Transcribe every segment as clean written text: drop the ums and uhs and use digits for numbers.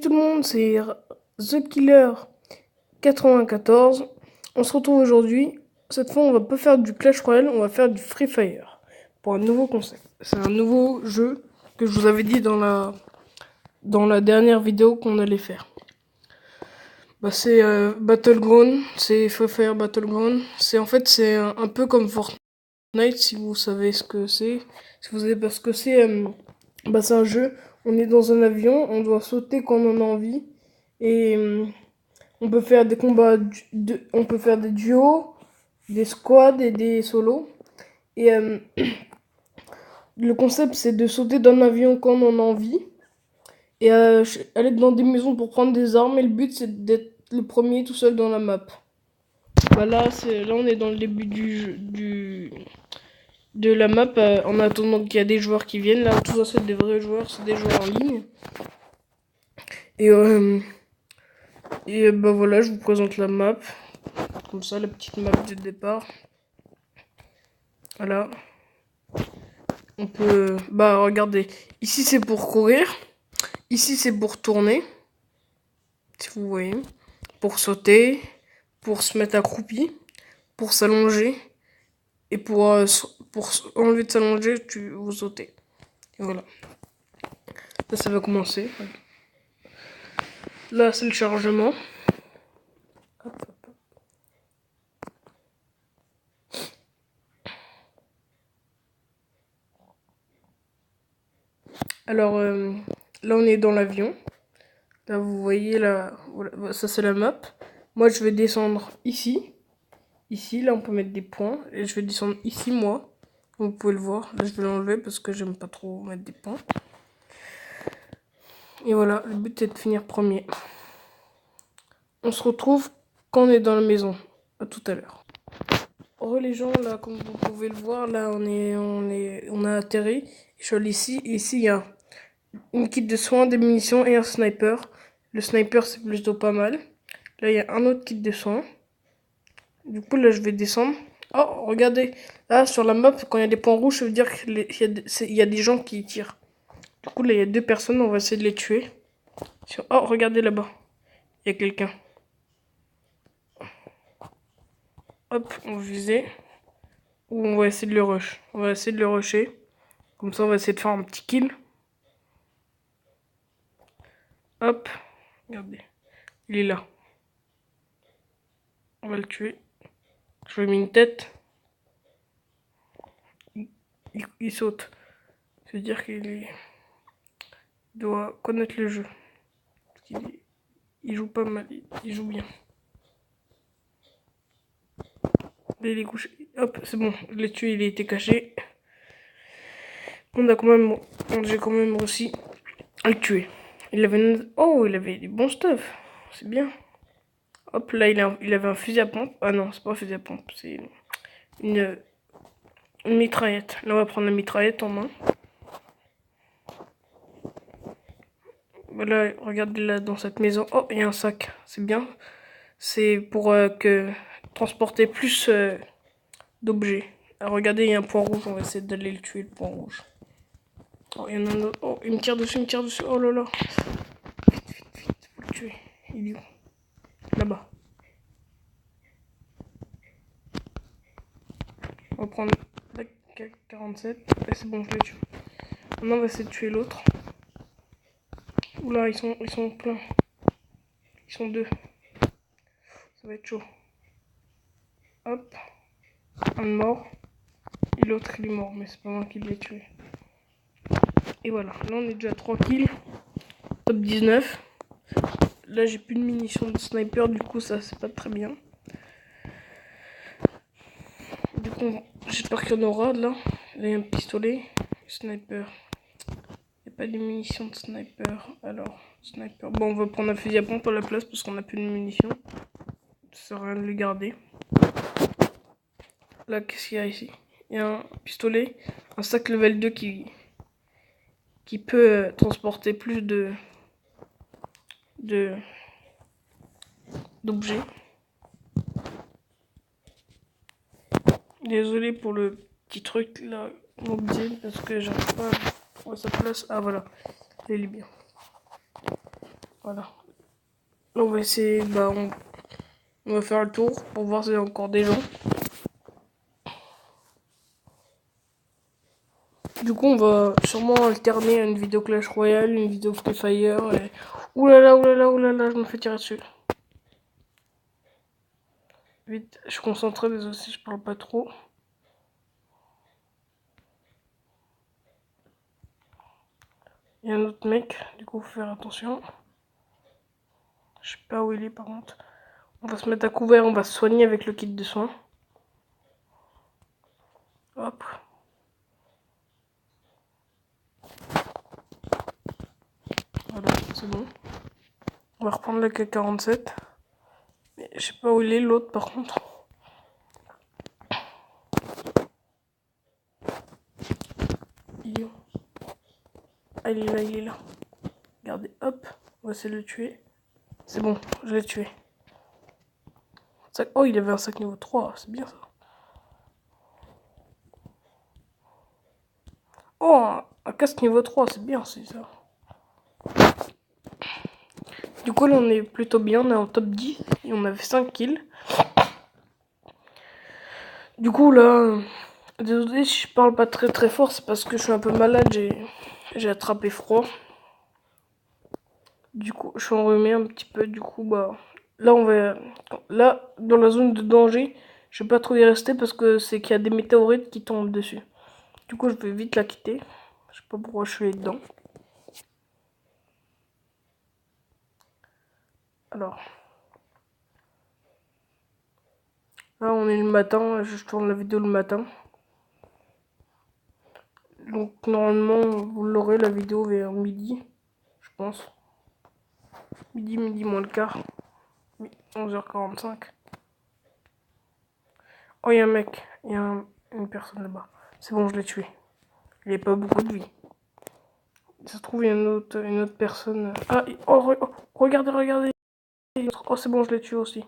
Tout le monde, c'est The Killer 94. On se retrouve aujourd'hui. Cette fois, on va pas faire du Clash Royale, on va faire du Free Fire pour un nouveau concept. C'est un nouveau jeu que je vous avais dit dans la dernière vidéo qu'on allait faire. C'est Battleground, c'est Free Fire Battleground. C'est un peu comme Fortnite, si vous savez ce que c'est. Si vous savez pas ce que c'est un jeu. On est dans un avion, on doit sauter quand on en a envie. Et on peut faire des combats, on peut faire des duos, des squads et des solos. Et le concept, c'est de sauter d'un avion quand on en a envie. Et aller dans des maisons pour prendre des armes. Et le but, c'est d'être le premier tout seul dans la map. Là, on est dans le début de la map. En attendant qu'il y a des joueurs qui viennent. Là, tout ça, c'est des vrais joueurs. C'est des joueurs en ligne. Et voilà, je vous présente la map. Comme ça, la petite map de départ. Voilà. On peut... regardez. Ici, c'est pour courir. Ici, c'est pour tourner. Si vous voyez. Pour sauter. Pour se mettre accroupi. Pour s'allonger. Et pour enlever de s'allonger, vous sautez. Et voilà. Là, ça va commencer. Là, c'est le chargement. Alors, là, on est dans l'avion. Là, vous voyez, là, voilà, ça, c'est la map. Moi, je vais descendre ici. Ici, là, on peut mettre des points. Et je vais descendre ici, moi. Vous pouvez le voir. Là, je vais l'enlever parce que j'aime pas trop mettre des points. Et voilà, le but est de finir premier. On se retrouve quand on est dans la maison. À tout à l'heure. Les gens, là, comme vous pouvez le voir, là, on a atterri. Je suis allé ici. Et ici, il y a une kit de soins, des munitions et un sniper. Le sniper, c'est plutôt pas mal. Là, il y a un autre kit de soins. Du coup, là, je vais descendre. Oh, regardez. Là, sur la map, quand il y a des points rouges, ça veut dire qu'il y a des gens qui tirent. Du coup, là, il y a 2 personnes. On va essayer de les tuer. Oh, regardez là-bas. Il y a quelqu'un. Hop, on va viser. Ou on va essayer de le rush. On va essayer de le rusher. Comme ça, on va essayer de faire un petit kill. Hop. Regardez. Il est là. On va le tuer. Je lui ai mis une tête. Il saute. C'est-à-dire qu'il doit connaître le jeu. Il joue pas mal, il joue bien. Là, il est couché. Hop, c'est bon, je l'ai tué, il a été caché. J'ai quand même réussi à le tuer. Il avait du bon stuff. C'est bien. Hop, là, il avait un fusil à pompe. Ah non, c'est pas un fusil à pompe, c'est une mitraillette. Là, on va prendre la mitraillette en main. Voilà, regardez là dans cette maison. Oh, il y a un sac. C'est bien. C'est pour transporter plus d'objets. Alors, regardez, il y a un point rouge. On va essayer d'aller le tuer, le point rouge. Oh, il y en a un autre. Oh, il me tire dessus, Oh là là. Vite, vite, vite. Faut le tuer. Il est où? Là-bas. On va prendre la 47. Et c'est bon, je l'ai tué. Maintenant, on va essayer de tuer l'autre. Oula, ils sont pleins. Ils sont 2. Ça va être chaud. Hop. Un mort. Et l'autre, il est mort. Mais c'est pas moi qui l'ai tué. Et voilà. Là, on est déjà tranquille. Top 19. Là, j'ai plus de munitions de sniper. Du coup, ça, c'est pas très bien. Du coup, j'espère qu'il y en aura là. Là, il y a un pistolet. Sniper. Il n'y a pas de munitions de sniper. Alors, sniper. Bon, on va prendre un fusil à pompe à la place parce qu'on a plus de munitions. Ça sert à rien de le garder. Là, qu'est-ce qu'il y a ici? Il y a un pistolet. Un sac level 2 qui peut transporter plus d'objets. Désolé pour le petit truc là, mobile, parce que j'arrive pas à trouver sa place. Ah voilà, il est bien. Voilà. Là, on va essayer, on va faire le tour pour voir s'il y a encore des gens. Du coup, on va sûrement alterner une vidéo Clash Royale, une vidéo Free Fire. Et... Oulala, oulala, oulala, je me fais tirer dessus. Vite, je suis concentré, désolé si je parle pas trop. Il y a un autre mec, du coup, faut faire attention. Je sais pas où il est par contre. On va se mettre à couvert, on va se soigner avec le kit de soins. Hop. Voilà, c'est bon. On va reprendre le K47. Mais je sais pas où il est l'autre par contre. Il est où? Ah, il est là, il est là. Regardez, hop. On va essayer de le tuer. C'est bon, je l'ai tué. Oh, il avait un sac niveau 3, c'est bien ça. Oh, un casque niveau 3, c'est bien, c'est ça. Du coup, là, on est plutôt bien, on est en top 10 et on avait 5 kills. Du coup, là, désolé si je parle pas très très fort, c'est parce que je suis un peu malade, j'ai attrapé froid. Du coup, je suis enrhumé un petit peu, du coup, là, là, dans la zone de danger, je vais pas trop y rester parce que c'est qu'il y a des météorites qui tombent dessus. Du coup, je vais vite la quitter. Je sais pas pourquoi je suis dedans. Alors, là, on est le matin, je tourne la vidéo le matin. Donc, normalement, vous l'aurez la vidéo vers midi, je pense. Midi moins le quart. 11h45. Oh, il y a un mec, il y a une personne là-bas. C'est bon, je l'ai tué. Il n'y a pas beaucoup de vie. Ça se trouve, il y a une autre personne. Ah, regardez, regardez. Oh, c'est bon, je l'ai tué aussi.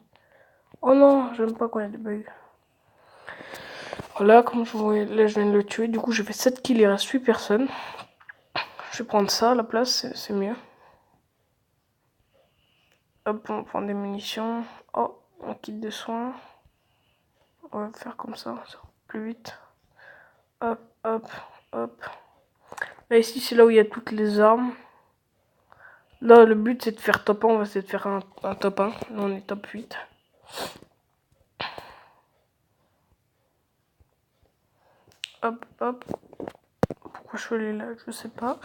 Oh non, j'aime pas quand il y a des bugs. Voilà, comme je vois, là, je viens de le tuer. Du coup, j'ai fait 7 kills, il reste 8 personnes. Je vais prendre ça à la place, c'est mieux. Hop, on prend des munitions. Oh, un kit de soins. On va faire comme ça va plus vite. Hop, hop, hop. Là, ici, c'est là où il y a toutes les armes. Là, le but, c'est de faire top 1. On va essayer de faire un top 1. Là, on est top 8. Hop, hop. Pourquoi je suis allé là? Je sais pas.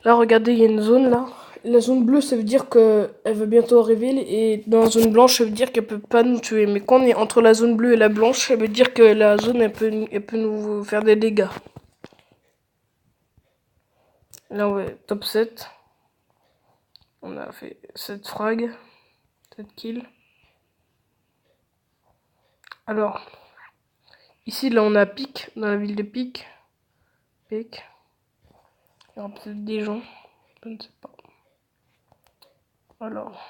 Là, regardez, il y a une zone là. La zone bleue, ça veut dire qu'elle va bientôt arriver. Et dans la zone blanche, ça veut dire qu'elle peut pas nous tuer. Mais quand on est entre la zone bleue et la blanche, ça veut dire que la zone, elle peut nous faire des dégâts. Là, ouais, top 7. On a fait 7 frags, 7 kills. Alors, ici, là, on a Pic, dans la ville de Pic. Pic. Il y aura peut-être des gens. Je ne sais pas. Alors.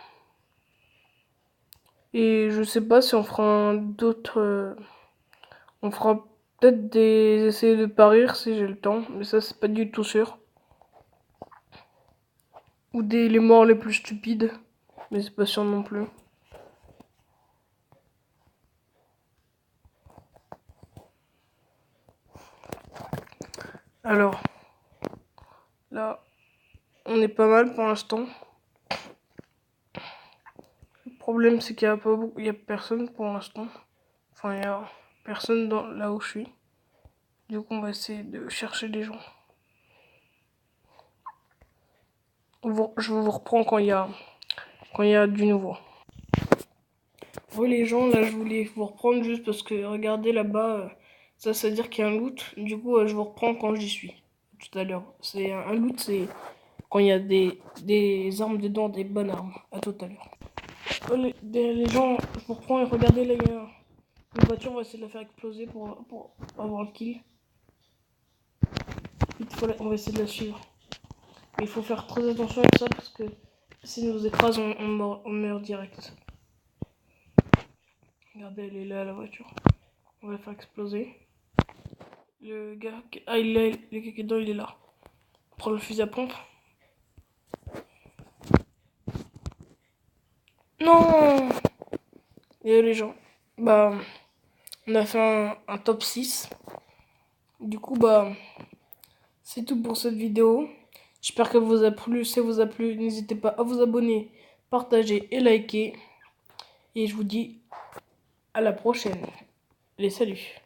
Et je sais pas si on fera d'autres. On fera peut-être des essais de parir si j'ai le temps. Mais ça, c'est pas du tout sûr. Ou les morts les plus stupides. Mais c'est pas sûr non plus. Alors. Là. On est pas mal pour l'instant. Le problème, c'est qu'il y a pas beaucoup. Il y a personne pour l'instant. Enfin, il y a personne là où je suis. Du coup, on va essayer de chercher des gens. Je vous reprends quand il y a du nouveau. Oui, les gens, là, je voulais vous reprendre juste parce que regardez là-bas, ça veut dire qu'il y a un loot. Du coup, je vous reprends quand j'y suis. Tout à l'heure. C'est un loot, c'est quand il y a des armes dedans, des bonnes armes. À tout à l'heure. Oh, les gens, je vous reprends et regardez là, il y a une voiture, on va essayer de la faire exploser pour avoir le kill. On va essayer de la suivre. Mais il faut faire très attention avec ça parce que si nous écrase, on meurt direct. Regardez, elle est là, la voiture. On va la faire exploser. Le gars... Ah, le gars qui est dedans, il est là. On prend le fusil à pompe. Non! Et les gens, bah, on a fait un top 6. Du coup, bah, c'est tout pour cette vidéo. J'espère qu'elle vous a plu. Si elle vous a plu, n'hésitez pas à vous abonner, partager et liker. Et je vous dis à la prochaine. Allez, salut!